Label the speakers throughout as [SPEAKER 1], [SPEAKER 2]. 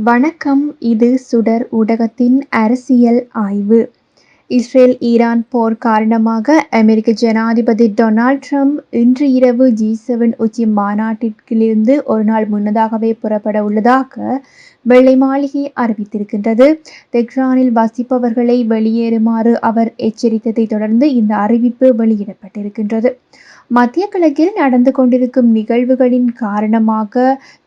[SPEAKER 1] வணக்கம். இது சுடர் ஊடகத்தின் அரசியல் ஆய்வு. இஸ்ரேல் ஈரான் போர் காரணமாக அமெரிக்க ஜனாதிபதி டொனால்ட் ட்ரம்ப் இன்று இரவு G7 உச்சி மாநாட்டிலிருந்து ஒரு நாள் முன்னதாகவே புறப்பட உள்ளதாக வெள்ளை மாளிகை அறிவித்திருக்கின்றது. தெஹ்ரானில் வசிப்பவர்களை வெளியேறுமாறு அவர் எச்சரித்ததை தொடர்ந்து இந்த அறிவிப்பு வெளியிடப்பட்டிருக்கின்றது. மத்திய கிழக்கில் நடந்து கொண்டிருக்கும் நிகழ்வுகளின் காரணமாக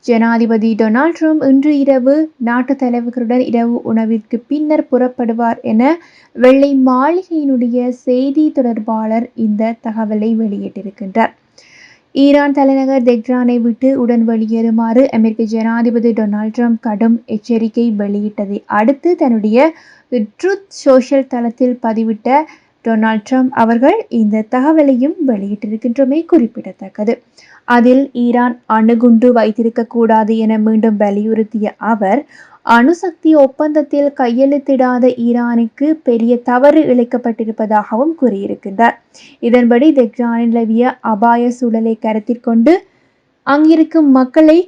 [SPEAKER 1] ஜனாதிபதி டொனால்ட் ட்ரம்ப் இன்று இரவு நாட்டு தலைவர்களுடன் இரவு உணவிற்கு பின்னர் புறப்படுவார் என வெள்ளை மாளிகையினுடைய செய்தி தொடர்பாளர் இந்த தகவலை வெளியிட்டிருக்கின்றார். ஈரான் தலைநகர் தெஹ்ரானை விட்டு உடன் வெளியேறுமாறு அமெரிக்க ஜனாதிபதி டொனால்ட் ட்ரம்ப் கடும் எச்சரிக்கை வெளியிட்டதை அடுத்து தன்னுடைய ட்ரூத் சோஷியல் தளத்தில் பதிவிட்ட டொனால்ட் ட்ரம்ப் அவர்கள் இந்த தகவலையும் வெளியிட்டிருக்கின்றமை குறிப்பிடத்தக்கது. அதில் ஈரான் அணுகுண்டு வைத்திருக்க கூடாது என மீண்டும் வலியுறுத்திய அவர், அணுசக்தி ஒப்பந்தத்தில் கையெழுத்திடாத ஈரானுக்கு பெரிய தவறு இழைக்கப்பட்டிருப்பதாகவும் கூறியிருக்கின்றார். இதன்படி தெஹ்ரானில் நிலவிய அபாய சூழலை கருத்தில் கொண்டு அங்கிருக்கும் மக்களை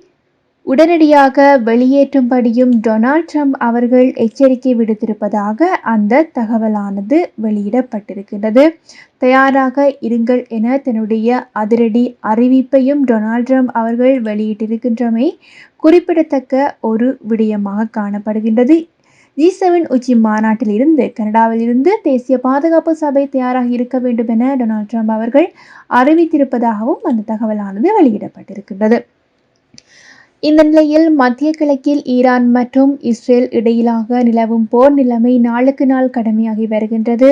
[SPEAKER 1] உடனடியாக வெளியேற்றும்படியும் டொனால்ட் ட்ரம்ப் அவர்கள் எச்சரிக்கை விடுத்திருப்பதாக அந்த தகவலானது வெளியிடப்பட்டிருக்கின்றது. தயாராக இருங்கள் என தன்னுடைய அதிரடி அறிவிப்பையும் டொனால்ட் ட்ரம்ப் அவர்கள் வெளியிட்டிருக்கின்றமை குறிப்பிடத்தக்க ஒரு விடயமாக காணப்படுகின்றது. G7 உச்சி மாநாட்டில் இருந்து கனடாவில் இருந்து தேசிய பாதுகாப்பு சபை தயாராக இருக்க வேண்டும் என டொனால்ட் ட்ரம்ப் அவர்கள் அறிவித்திருப்பதாகவும் அந்த தகவலானது வெளியிடப்பட்டிருக்கின்றது. இந்த நிலையில் மத்திய கிழக்கில் ஈரான் மற்றும் இஸ்ரேல் இடையிலாக நிலவும் போர் நிலைமை நாளுக்கு நாள் கடுமையாகி வருகின்றது.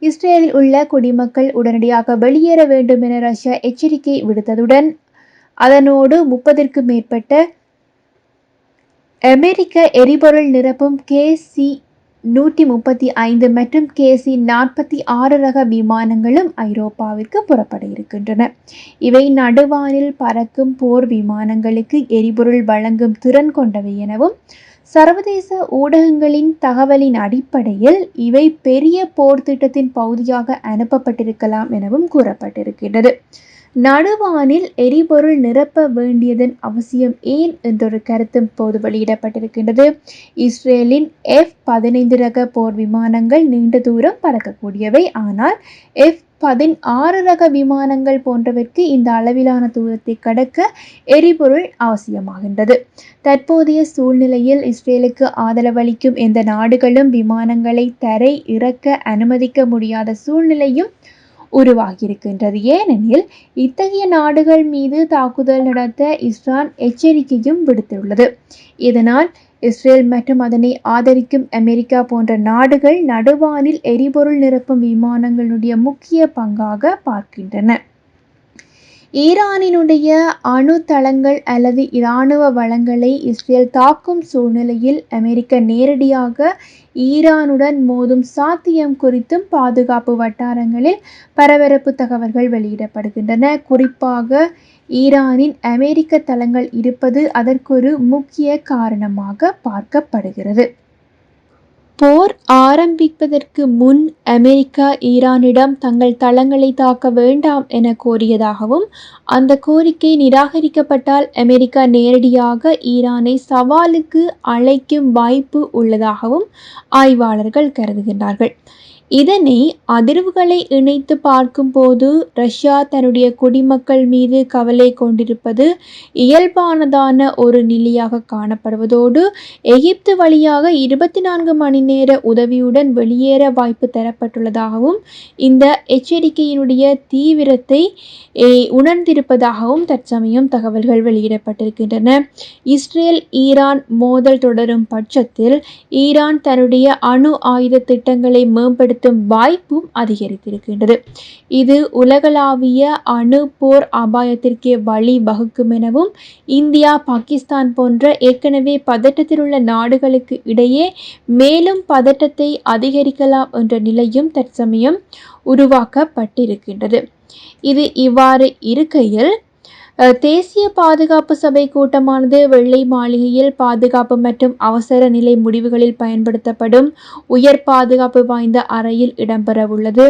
[SPEAKER 1] இஸ்ரேலில் உள்ள குடிமக்கள் உடனடியாக வெளியேற வேண்டும் என ரஷ்யா எச்சரிக்கை விடுத்ததுடன் அதனோடு 30க்கும் மேற்பட்ட அமெரிக்க எரிபொருள் நிரப்பும் KC-135 மற்றும் KC-46 ரக விமானங்களும் ஐரோப்பாவிற்கு புறப்பட இருக்கின்றன. இவை நடுவானில் பறக்கும் போர் விமானங்களுக்கு எரிபொருள் வழங்கும் திறன் கொண்டவை எனவும் சர்வதேச ஊடகங்களின் தகவலின் அடிப்படையில் இவை பெரிய போர் திட்டத்தின் பகுதியாக அனுப்பப்பட்டிருக்கலாம் எனவும் கூறப்பட்டிருக்கின்றது. நடுவானில் எரிபொருள் நிரப்ப வேண்டியதன் அவசியம் ஏன் என்றொரு கருத்தும் போது வெளியிடப்பட்டிருக்கின்றது. இஸ்ரேலின் F-15 ரக போர் விமானங்கள் நீண்ட தூரம் பறக்கக்கூடியவை. ஆனால் F-16 ரக விமானங்கள் போன்றவற்கு இந்த அளவிலான தூரத்தை கடக்க எரிபொருள் அவசியமாகின்றது. தற்போதைய சூழ்நிலையில் இஸ்ரேலுக்கு ஆதரவளிக்கும் எந்த நாடுகளும் விமானங்களை தரை இறக்க அனுமதிக்க முடியாத சூழ்நிலையும் உருவாகியிருக்கின்றது. ஏனெனில் இத்தகைய நாடுகள் மீது தாக்குதல் நடத்த இஸ்ரான் எச்சரிக்கையும் விடுத்துள்ளது. இதனால் இஸ்ரேல் மற்றும் அதனை ஆதரிக்கும் அமெரிக்கா போன்ற நாடுகள் நடுவானில் எரிபொருள் நிரப்பும் விமானங்களுடைய முக்கிய பங்காக பார்க்கின்றன. ஈரானினுடைய அணு தளங்கள் அல்லது இராணுவ வளங்களை இஸ்ரேல் தாக்கும் சூழ்நிலையில் அமெரிக்கா நேரடியாக ஈரானுடன் மோதும் சாத்தியம் குறித்தும் பாதுகாப்பு வட்டாரங்களில் பரபரப்பு தகவல்கள் வெளியிடப்படுகின்றன. குறிப்பாக ஈரானின் அமெரிக்க தளங்கள் இருப்பது அதற்கொரு முக்கிய காரணமாக பார்க்கப்படுகிறது. போர் ஆரம்பிப்பதற்கு முன் அமெரிக்கா ஈரானிடம் தங்கள் தளங்களை தாக்க வேண்டாம் என கோரியதாகவும் அந்த கோரிக்கை நிராகரிக்கப்பட்டால் அமெரிக்கா நேரடியாக ஈரானை சவாலுக்கு அழைக்கும் வாய்ப்பு உள்ளதாகவும் ஆய்வாளர்கள் கருதுகின்றார்கள். இதனை அதிர்வுகளை இணைத்து பார்க்கும்போது ரஷ்யா தன்னுடைய குடிமக்கள் மீது கவலை கொண்டிருப்பது இயல்பானதான ஒரு நிலையாக காணப்படுவதோடு எகிப்து வழியாக 24 மணி நேர உதவியுடன் வெளியேற வாய்ப்பு தரப்பட்டுள்ளதாகவும் இந்த எச்சரிக்கையினுடைய தீவிரத்தை உணர்ந்திருப்பதாகவும் தற்சமயம் தகவல்கள் வெளியிடப்பட்டிருக்கின்றன. இஸ்ரேல் ஈரான் மோதல் தொடரும் பட்சத்தில் ஈரான் தன்னுடைய அணு ஆயுத திட்டங்களை மேம்படுத்த வாய்ப்பும் அதிகரித்திருக்கின்றது. இது உலகளாவிய அணு போர் அபாயத்திற்கே வழி வகுக்கும் எனவும் இந்தியா பாகிஸ்தான் போன்ற ஏற்கனவே பதட்டத்தில் உள்ள நாடுகளுக்கு இடையே மேலும் பதட்டத்தை அதிகரிக்கலாம் என்ற நிலையும் தற்சமயம் உருவாக்கப்பட்டிருக்கின்றது. இது இவ்வாறு இருக்கையில் தேசிய பாதுகாப்பு சபை கூட்டமானது வெள்ளை மாளிகையில் பாதுகாப்பு மற்றும் அவசர நிலை முடிவுகளில் பயன்படுத்தப்படும் உயர் பாதுகாப்பு வாய்ந்த அறையில் இடம்பெறவுள்ளது.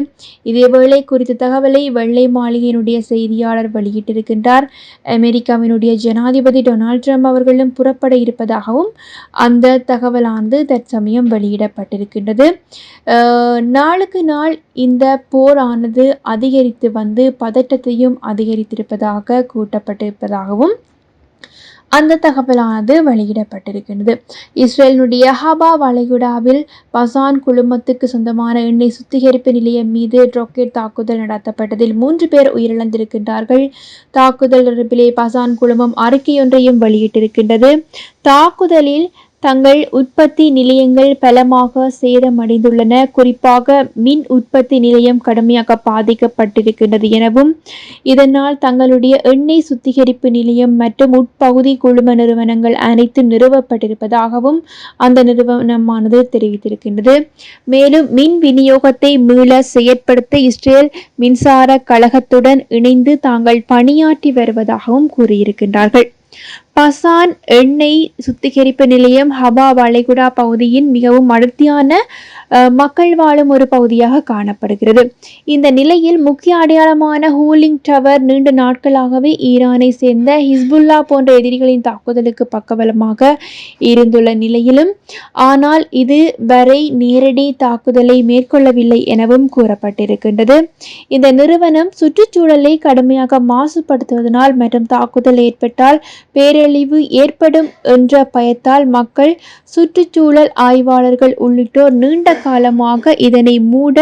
[SPEAKER 1] இதேவேளை குறித்த தகவலை வெள்ளை மாளிகையினுடைய செய்தியாளர் வெளியிட்டிருக்கின்றார். அமெரிக்காவினுடைய ஜனாதிபதி டொனால்ட் ட்ரம்ப் அவர்களும் புறப்பட இருப்பதாகவும் அந்த தகவலானது தற்சமயம் வெளியிடப்பட்டிருக்கின்றது. நாளுக்கு நாள் இந்த போரானது அதிகரித்து வந்து பதட்டத்தையும் அதிகரித்திருப்பதாக கூட்டப்பட்டிருப்பதாகவும் அந்த தகவலானது வெளியிடப்பட்டிருக்கின்றது. இஸ்ரேலினுடைய ஹபா வளைகுடாவில் பசான் குழுமத்துக்கு சொந்தமான எண்ணெய் சுத்திகரிப்பு நிலையம் மீது ராக்கெட் தாக்குதல் நடத்தப்பட்டதில் 3 பேர் உயிரிழந்திருக்கின்றார்கள். தாக்குதல் தொடர்பிலே பசான் குழுமம் அறிக்கையொன்றையும் வெளியிட்டிருக்கின்றது. தாக்குதலில் தங்கள் உற்பத்தி நிலையங்கள் பலமாக சேதமடைந்துள்ளன, குறிப்பாக மின் உற்பத்தி நிலையம் கடுமையாக பாதிக்கப்பட்டிருக்கின்றது எனவும் இதனால் தங்களுடைய எண்ணெய் சுத்திகரிப்பு நிலையம் மற்றும் உட்பகுதி குழும நிறுவனங்கள் அனைத்தும் நிறுவப்பட்டிருப்பதாகவும் அந்த நிறுவனமானது தெரிவித்திருக்கின்றது. மேலும் மின் விநியோகத்தை மீள செயற்படுத்த இஸ்ரேல் மின்சார கழகத்துடன் இணைந்து தாங்கள் பணியாற்றி வருவதாகவும் கூறியிருக்கின்றார்கள். பசான் எண்ணெய் சுத்திகரிப்பு நிலையம் ஹபா வளைகுடா பகுதியின் மிகவும் அடர்த்தியான மக்கள் வாழும் ஒரு பகுதியாக காணப்படுகிறது. இந்த நிலையில் முக்கிய அடையாளமான ஹூலிங் டவர் நீண்ட நாட்களாகவே ஈரானை சேர்ந்த ஹிஸ்புல்லா போன்ற எதிரிகளின் தாக்குதலுக்கு பக்கபலமாக இருந்துள்ள நிலையிலும் ஆனால் இது வரை நேரடி தாக்குதலை மேற்கொள்ளவில்லை எனவும் கூறப்பட்டிருக்கின்றது. இந்த நிறுவனம் சுற்றுச்சூழலை கடுமையாக மாசுபடுத்துவதனால் மற்றும் தாக்குதல் ஏற்பட்டால் பேரழிவு ஏற்படும் என்ற பயத்தால் மக்கள், சுற்றுச்சூழல் ஆய்வாளர்கள் உள்ளிட்டோர் நீண்ட காலமாக இதனை மூட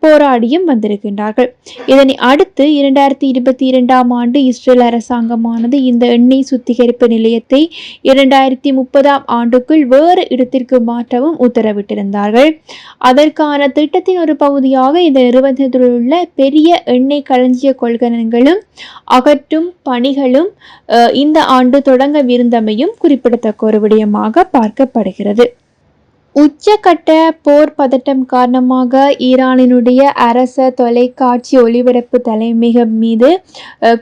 [SPEAKER 1] போராடியும் வந்திருக்கின்றார்கள். இதனை அடுத்து 2022 ஆண்டு இஸ்ரேல் அரசாங்கமானது இந்த எண்ணெய் சுத்திகரிப்பு நிலையத்தை 2030 ஆண்டுக்குள் வேறு இடத்திற்கு மாற்றவும் உத்தரவிட்டிருந்தார்கள். அதற்கான திட்டத்தின் ஒரு பகுதியாக இந்த நிறுவனத்தில் உள்ள பெரிய எண்ணெய் களஞ்சிய கொள்கலன்களும் அகற்றும் பணிகளும் இந்த ஆண்டு தொடங்கவிருந்தமையும் குறிப்பிடத்தக்க ஒரு விடயமாக பார்க்கப்படுகிறது. உச்சகட்ட போர் பதட்டம் காரணமாக ஈரானினுடைய அரச தொலைக்காட்சி ஒளிபரப்பு தலைமையகம் மீது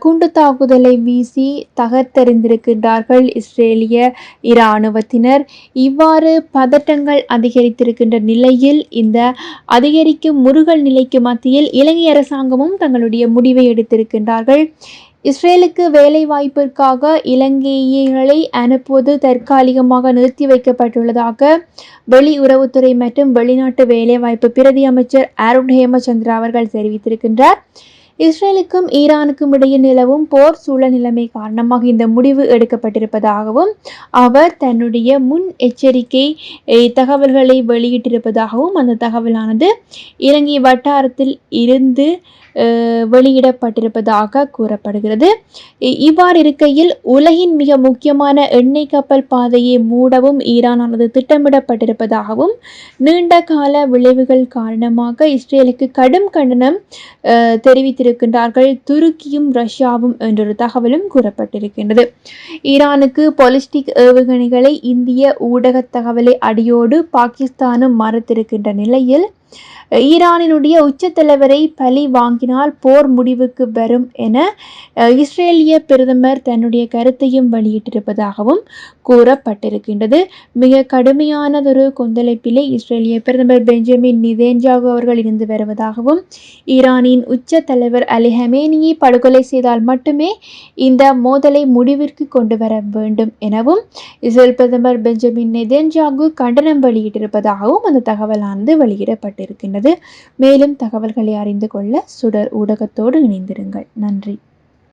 [SPEAKER 1] குண்டு தாக்குதலை வீசி தகர்த்தெறிந்திருக்கின்றார்கள் இஸ்ரேலிய இராணுவத்தினர். இவ்வாறு பதட்டங்கள் அதிகரித்திருக்கின்ற நிலையில் இந்த அதிகரிக்கும் முறுகல் நிலைக்கு மத்தியில் இலங்கை அரசாங்கமும் தங்களுடைய முடிவை எடுத்திருக்கின்றார்கள். இஸ்ரேலுக்கு வேலை வாய்ப்பிற்காக இலங்கையர்களை அனுப்புவது தற்காலிகமாக நிறுத்தி வைக்கப்பட்டுள்ளதாக வெளியுறவுத்துறை மற்றும் வெளிநாட்டு வேலைவாய்ப்பு பிரதி அமைச்சர் அருண் ஹேமச்சந்திரா அவர்கள் தெரிவித்திருக்கின்றார். இஸ்ரேலுக்கும் ஈரானுக்கும் இடையே நிலவும் போர் சூழல் நிலைமை காரணமாக இந்த முடிவு எடுக்கப்பட்டிருப்பதாகவும் அவர் தன்னுடைய முன் எச்சரிக்கை தகவல்களை வெளியிட்டிருப்பதாகவும் அந்த தகவலானது இலங்கை வட்டாரத்தில் இருந்து வெளியிடப்பட்டிருப்பதாக கூறப்படுகிறது. இவ்வாறு இருக்கையில் உலகின் மிக முக்கியமான எண்ணெய் கப்பல் பாதையை மூடவும் ஈரானானது திட்டமிடப்பட்டிருப்பதாகவும் நீண்ட கால விளைவுகள் காரணமாக இஸ்ரேலுக்கு கடும் கண்டனம் தெரிவித்திருக்கின்றார்கள் துருக்கியும் ரஷ்யாவும் என்றொரு தகவலும் கூறப்பட்டிருக்கின்றது. ஈரானுக்கு பாலிஸ்டிக் ஏவுகணைகளை இந்திய ஊடக தகவலை அடியோடு பாகிஸ்தானும் மறுத்திருக்கின்ற நிலையில் ஈரானினுடைய உச்ச தலைவரை பழி வாங்கினால் போர் முடிவுக்கு வரும் என இஸ்ரேலிய பிரதமர் தன்னுடைய கருத்தையும் வெளியிட்டிருப்பதாகவும் கூறப்பட்டிருக்கின்றது. மிக கடுமையானதொரு கொந்தளிப்பிலே இஸ்ரேலிய பிரதமர் பெஞ்சமின் நெதன்யாகு அவர்கள் இருந்து வருவதாகவும் ஈரானின் உச்ச தலைவர் அலி ஹமேனியை படுகொலை செய்தால் மட்டுமே இந்த மோதலை முடிவிற்கு கொண்டு வர வேண்டும் எனவும் இஸ்ரேல் பிரதமர் பெஞ்சமின் நெதன்யாகு கண்டனம் வெளியிட்டிருப்பதாகவும் அந்த தகவலானது வெளியிடப்பட்டிருக்கின்றது. மேலும் தகவல்களை அறிந்து கொள்ள சுடர் ஊடகத்தோடு இணைந்திருங்கள். நன்றி.